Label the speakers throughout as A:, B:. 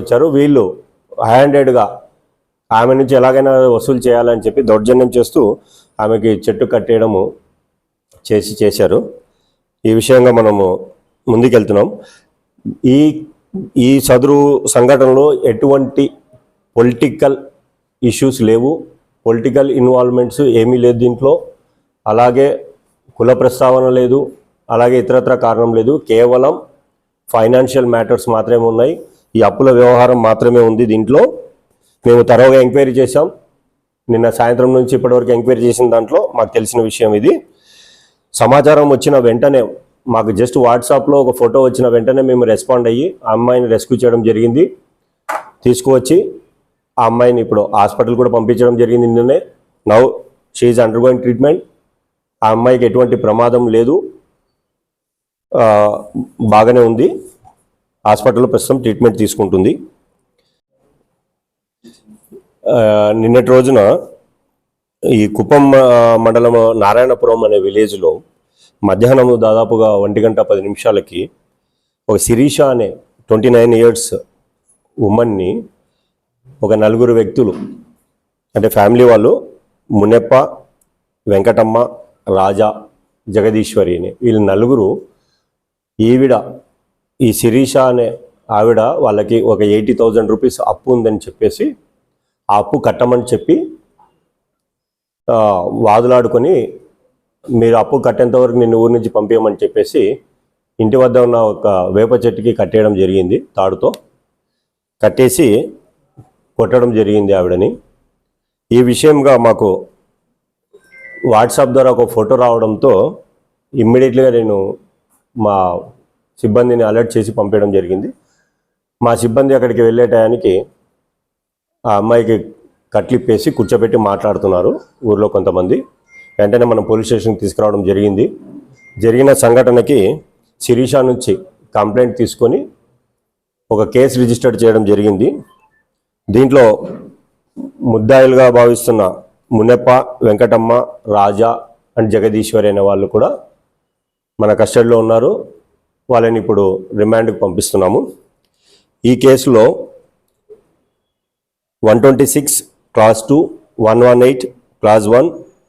A: వచ్చారు. వీళ్ళు హ్యాండెడ్గా ఆమె నుంచి ఎలాగైనా వసూలు చేయాలని చెప్పి దౌర్జన్యం చేస్తూ ఆమెకి చెట్టు కట్టేయడము చేశారు. ఈ విషయంగా మనము ముందుకెళ్తున్నాం. ఈ సదరు సంఘటనలో ఎటువంటి పొలిటికల్ ఇష్యూస్ లేవు, పొలిటికల్ ఇన్వాల్వ్మెంట్స్ ఏమీ లేదు దీంట్లో. అలాగే కుల ప్రస్తావన లేదు, అలాగే ఇతరత్ర కారణం లేదు. కేవలం ఫైనాన్షియల్ మ్యాటర్స్ మాత్రమే ఉన్నాయి. ఈ అప్పుల వ్యవహారం మాత్రమే ఉంది దీంట్లో. మేము తరోగా ఎంక్వైరీ చేశాం. నిన్న సాయంత్రం నుంచి ఇప్పటివరకు ఎంక్వైరీ చేసిన దాంట్లో మాకు తెలిసిన విషయం ఇది. సమాచారం వచ్చిన వెంటనే, మాకు జస్ట్ వాట్సాప్లో ఒక ఫోటో వచ్చిన వెంటనే మేము రెస్పాండ్ అయ్యి ఆ అమ్మాయిని రెస్క్యూ చేయడం జరిగింది. తీసుకువచ్చి ఆ అమ్మాయిని ఇప్పుడు హాస్పిటల్ కూడా పంపించడం జరిగింది నిన్ననే. Now she is undergoing treatment. ఆ అమ్మాయికి ఎటువంటి ప్రమాదం లేదు, బాగానే ఉంది. హాస్పిటల్లో ప్రస్తుతం ట్రీట్మెంట్ తీసుకుంటుంది. నిన్నటి రోజున ఈ కుప్పం మండలం నారాయణపురం అనే విలేజ్లో మధ్యాహ్నం దాదాపుగా 1:10 ఒక శిరీష అనే 29 years ఉమెన్ని ఒక 4 వ్యక్తులు, అంటే ఫ్యామిలీ వాళ్ళు, మునెప్ప, వెంకటమ్మ, రాజా, జగదీశ్వరి అని వీళ్ళు 4 ఈ శిరీష అనే ఆవిడ వాళ్ళకి ఒక 80,000 రూపీస్ అప్పు ఉందని చెప్పేసి ఆ అప్పు కట్టమని చెప్పి వాదులాడుకొని, మీరు అప్పు కట్టేంత వరకు నిన్ను ఊరి నుంచి పంపించమని చెప్పేసి ఇంటి వద్ద ఉన్న ఒక వేప చెట్టుకి కట్టేయడం జరిగింది. తాడుతో కట్టేసి కొట్టడం జరిగింది ఆవిడని. ఈ విషయంగా మాకు వాట్సాప్ ద్వారా ఒక ఫోటో రావడంతో ఇమ్మీడియట్లీగా నేను మా సిబ్బందిని అలర్ట్ చేసి పంపించడం జరిగింది. మా సిబ్బంది అక్కడికి వెళ్ళే టయానికి ఆ అమ్మాయికి కట్లిప్పేసి కూర్చోబెట్టి మాట్లాడుతున్నారు ఊర్లో కొంతమంది. వెంటనే మనం పోలీస్ స్టేషన్కి తీసుకురావడం జరిగింది. జరిగిన సంఘటనకి శిరీష నుంచి కంప్లైంట్ తీసుకొని ఒక కేసు రిజిస్టర్ చేయడం జరిగింది. దీంట్లో ముద్దాయిలుగా భావిస్తున్న మునెప్ప, వెంకటమ్మ, రాజా అండ్ జగదీశ్వరి అనే వాళ్ళు కూడా మన కస్టడీలో ఉన్నారు. వాళ్ళని ఇప్పుడు రిమాండ్కి పంపిస్తున్నాము. ఈ కేసులో 126 Clause 2, 118 Clause 1,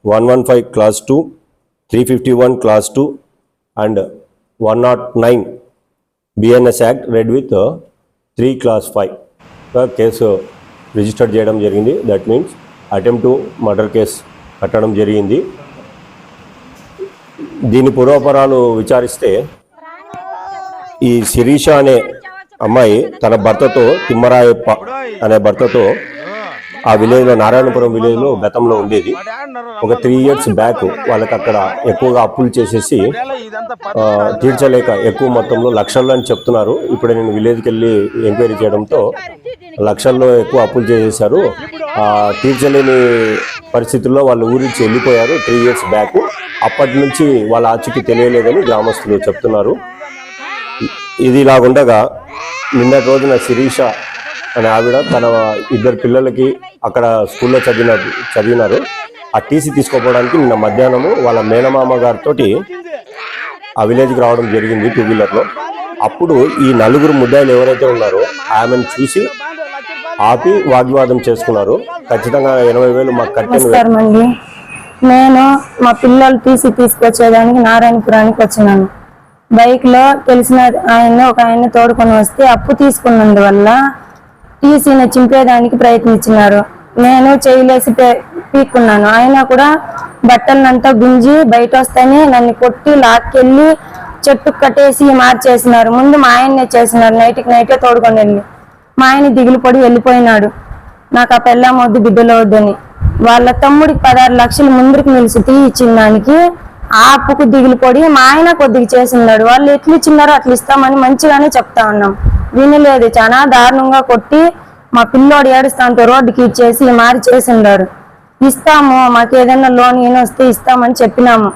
A: 115 Clause 2, 351 Clause 2 and 109 BNS Act read with 3 Clause 5 case register చేయడం జరిగింది. That means attempt to murder case కట్టడం జరిగింది. దీని పూర్వపరాలు విచారిస్తే ఈ శిరీష అనే అమ్మాయి తన భర్తతో, తిమ్మరాయప్ప అనే భర్తతో ఆ విలేజ్లో, నారాయణపురం విలేజ్లో గతంలో ఉండేది. ఒక 3 years బ్యాక్ వాళ్ళకి అక్కడ ఎక్కువగా అప్పులు చేసేసి తీర్చలేక ఎక్కువ మొత్తంలో లక్షల్లో అని చెప్తున్నారు. ఇప్పుడు నేను విలేజ్కి వెళ్ళి ఎంక్వైరీ చేయడంతో లక్షల్లో ఎక్కువ అప్పులు చేసేసారు. తీర్చలేని పరిస్థితుల్లో వాళ్ళు ఊరించి వెళ్ళిపోయారు 3 years బ్యాక్. అప్పటి నుంచి వాళ్ళ ఆచూకీ తెలియలేదని గ్రామస్తులు చెప్తున్నారు. ఇది ఇలాగుండగా నిన్నటి రోజున శిరీష అనే ఆవిడ తన 2 పిల్లలకి అక్కడ స్కూల్లో చదివినారు. ఆ టీసీ తీసుకోపోవడానికి నిన్న మధ్యాహ్నము వాళ్ళ మేనమామ గారితో ఆ విలేజ్కి రావడం జరిగింది 2-wheelerలో. అప్పుడు ఈ 4 ముద్దాయిలు ఎవరైతే ఉన్నారో ఆమెను చూసి ఆపి వాగ్వాదం చేసుకున్నారు. ఖచ్చితంగా 80,000 మాకు కట్టాను.
B: నేను మా పిల్లలు తీసుకొచ్చేదానికి నారాయణపురానికి వచ్చినాను. బైక్లో తెలిసిన ఒక ఆయన తోడుకొని వస్తే అప్పు తీసుకున్నందువల్ల టీసీని చింపేదానికి ప్రయత్నించినారు. నేను చేయలేసి పీక్కున్నాను. ఆయన కూడా బట్టలనంతా గుంజి బయట వస్తేనే నన్ను కొట్టి లాక్కెళ్ళి చెట్టు కట్టేసి మార్చేసినారు. ముందు మా ఆయన్నే చేసినారు. నైటే తోడుకొని వెళ్ళి మా ఆయన దిగులు పడి వెళ్ళిపోయినాడు. నాకు ఆ పెళ్ళాం వద్దు, బిడ్డలు వద్దని. వాళ్ళ తమ్ముడికి 16 లక్షలు ముందుకు నిలిచి ఇచ్చిన దానికి ఆ అప్పుకు దిగులు పడి మా ఆయన కొద్దిగా చేసినాడు. వాళ్ళు ఎట్లు ఇచ్చినారో అట్లా ఇస్తామని మంచిగానే చెప్తా ఉన్నాం. వినలేదు. చాలా దారుణంగా కొట్టి మా పిల్లోడు ఏడుస్తాంతో రోడ్డుకి ఇచ్చేసి మారి చేసిండారు. ఇస్తాము, మాకు ఏదైనా లోన్ వస్తే ఇస్తామని చెప్పినాము.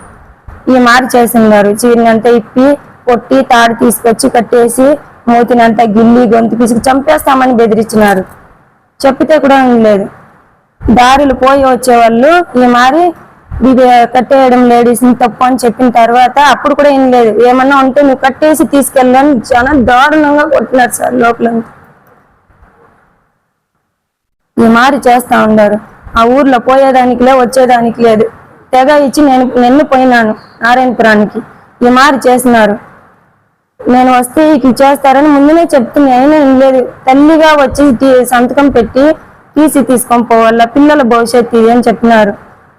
B: ఈ మారి చేసిండారు. చీరనంతా ఇప్పి కొట్టి తాడు తీసుకొచ్చి కట్టేసి మూతినంతా గిల్లి గొంతు పిసికి చంపేస్తామని బెదిరించినారు. చెప్పితే కూడా లేదు. దారులు పోయి వచ్చేవాళ్ళు ఈ మారి ఇది కట్టేయడం లేడీస్ని తప్పు అని చెప్పిన తర్వాత అప్పుడు కూడా ఏం లేదు. ఏమన్నా ఉంటే నువ్వు కట్టేసి తీసుకెళ్ళని చాలా దారుణంగా కొట్టినారు సార్ లోపల. ఈ మారి చేస్తా ఉన్నారు. ఆ ఊర్లో పోయేదానికి వచ్చేదానికి లేదు. తెగ ఇచ్చి నేను పోయినాను నారాయణపురానికి. ఈ మారి చేసినారు. నేను వస్తే ఇక చేస్తారని ముందునే చెప్తుంది, అయినా లేదు. తల్లిగా వచ్చి సంతకం పెట్టి టీసీ తీసుకొని పోవాల, పిల్లల భవిష్యత్తు ఇది అని చెప్పినారు.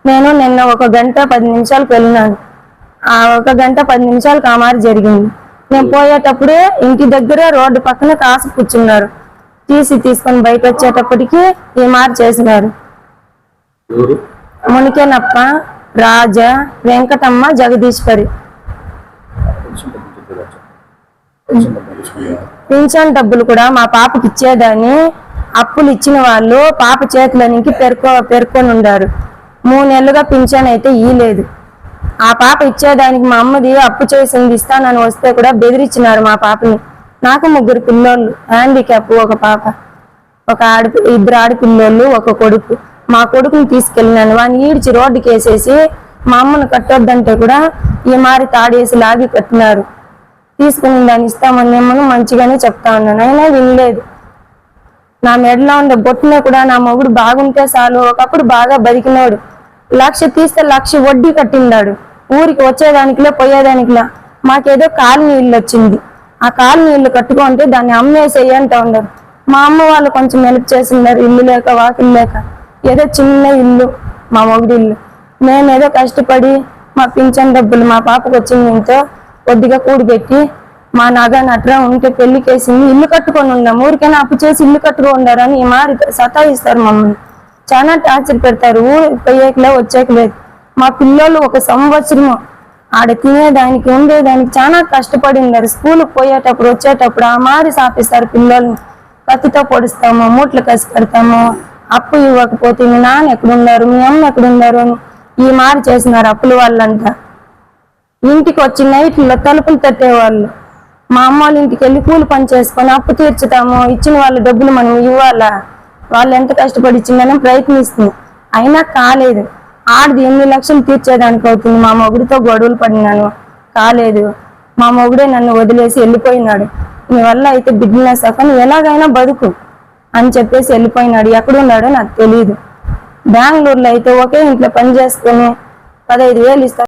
B: నేను నిన్న 1 గంట 10 నిమిషాలకు వెళ్ళినాను. ఆ 1 గంట 10 నిమిషాలకు ఆ మారి జరిగింది. నేను పోయేటప్పుడే ఇంటి దగ్గర రోడ్డు పక్కన కాసు కూర్చున్నారు. టీసీ తీసుకొని బయట వచ్చేటప్పటికి ఈ మారి చేసినారు. మునికేనప్ప, రాజా, వెంకటమ్మ, జగదీశ్వరి. పింఛన్ డబ్బులు కూడా మా పాపకి ఇచ్చేదాన్ని అప్పులు ఇచ్చిన వాళ్ళు పాప చేతులనికి పెరుకొని ఉండారు. 3 నెలలుగా పింఛన్ అయితే ఇయ్యలేదు. ఆ పాప ఇచ్చేదానికి మా అమ్మది అప్పు చేసింది ఇస్తానని వస్తే కూడా బెదిరించినారు మా పాపని. నాకు 3 పిల్లోళ్ళు, హ్యాండిక్యాప్, ఒక పాప, 2 ఆడపిల్లోళ్ళు, 1 కొడుకు. మా కొడుకుని తీసుకెళ్ళినాను. వాడిని ఈడ్చి రోడ్డుకి వేసేసి మా అమ్మను కట్టొద్దంటే కూడా ఈ మారి తాడేసి లాగి కట్టినారు. తీసుకుని దాన్ని ఇస్తామని నేను మంచిగానే చెప్తా ఉన్నాను, అయినా వినలేదు. నా మెడలో ఉండే బొట్టునే కూడా నా మొగుడు బాగుంటే చాలు. ఒకప్పుడు బాగా బతికినోడు. 1,00,000 తీస్తే 1,00,000 వడ్డీ కట్టిండాడు. ఊరికి వచ్చేదానికిలే పోయేదానికిలా. మాకేదో కాలనీ ఇల్లు వచ్చింది. ఆ కాలనీ ఇల్లు కట్టుకుంటే దాన్ని అమ్మేసేయి అంటా ఉండరు. మా అమ్మ వాళ్ళు కొంచెం హెల్ప్ చేసినారు, ఇల్లు లేక వాకిలు లేక. ఏదో చిన్న ఇల్లు మా మొగుడి ఇల్లు. మేమేదో కష్టపడి మా పింఛన్ డబ్బులు మా పాపకు వచ్చింది ఇంతో కొద్దిగా కూడిపెట్టి మా నగ నట్రా ఉంటే పెళ్లికేసింది, ఇల్లు కట్టుకొని ఉన్నాం. ఊరికైనా అప్పు చేసి ఇల్లు కట్టుకొని ఉండారని ఈ మారి సతాయిస్తారు మమ్మల్ని. చాలా టార్చర్ పెడతారు. ఊరు పోయేకలే వచ్చేకలేదు. మా పిల్లలు 1 సంవత్సరము ఆడ తినేదానికి ఉండేదానికి చాలా కష్టపడి ఉన్నారు. స్కూల్కి పోయేటప్పుడు వచ్చేటప్పుడు ఆ మారి సాపిస్తారు పిల్లల్ని. కత్తితో పొడుస్తాము, మూట్లు కసి పెడతాము. అప్పు ఇవ్వకపోతే మీ నాన్న ఎక్కడున్నారు, మీ అమ్మ ఎక్కడున్నారు అని ఈ మారి చేసినారు అప్పుల వాళ్ళంతా. ఇంటికి వచ్చి నైట్లో తలుపులు తట్టేవాళ్ళు. మా అమ్మ వాళ్ళ ఇంటికి వెళ్ళి కూలి పని చేసుకొని అప్పు తీర్చుతాము, ఇచ్చిన వాళ్ళ డబ్బులు మనం ఇవ్వాలా. వాళ్ళు ఎంత కష్టపడి ఇచ్చిందని ప్రయత్నిస్తుంది, అయినా కాలేదు. ఆడది 8 లక్షలు తీర్చేదానికి అవుతుంది. మా మొగుడితో గొడవలు పడినాను, కాలేదు. మా మొగుడే నన్ను వదిలేసి వెళ్ళిపోయినాడు. నీ వల్ల అయితే బిజినెస్ అక్కడ ఎలాగైనా బతుకు అని చెప్పేసి వెళ్ళిపోయినాడు. ఎక్కడున్నాడో నాకు తెలియదు. బెంగళూరులో అయితే ఒకే ఇంట్లో పని చేసుకొని 15,000 ఇస్తారు.